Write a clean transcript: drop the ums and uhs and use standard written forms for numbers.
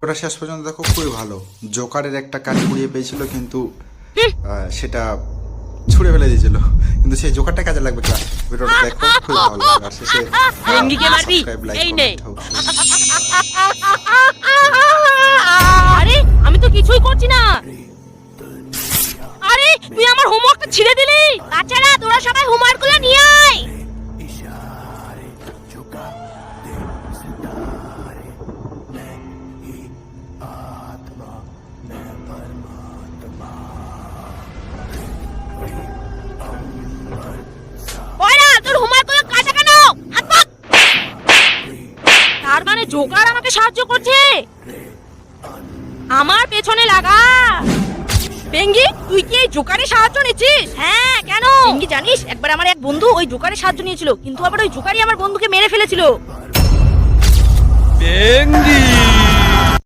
ওটা শেষ পর্যন্ত দেখো খুবই ভালো। জোকারের একটা কাজ কুড়িয়ে পেয়েছিল কিন্তু সেটা ছুঁড়ে ফেলে দিয়েছিল, কিন্তু সেই জোকারটা কাজে লাগবে ক্লাস। ভিডিওটা দেখো খুবই ভালো লাগবে। আর শেষে ভেঙ্গিকে মারবি সাবস্ক্রাইব, লাইক, এই নে। কমেন্ট হোক। আরে আমি তো কিছুই করছি না। আরে তুই আমার হোমওয়ার্কটা ছিঁড়ে দিলি। বাচ্চারা তোরা সবাই হোমওয়ার্কগুলো নিয়ে আয়। ওরা তোর হোমওয়ার্কগুলো কাটা কেন? হাত পাক। তার মানে জোকার আমাকে সাহায্য করছে। আমার পেছনে লাগা। বেঙ্গি তুই কি এই জোকারের সাহায্য নিচ্ছিস? হ্যাঁ কেন? বেঙ্গি জানিস একবার আমার এক বন্ধু ওই জোকারের সাহায্য নিয়েছিল, কিন্তু আবার ওই জোকারই আমার বন্ধুকে মেরে ফেলেছিল। বেঙ্গি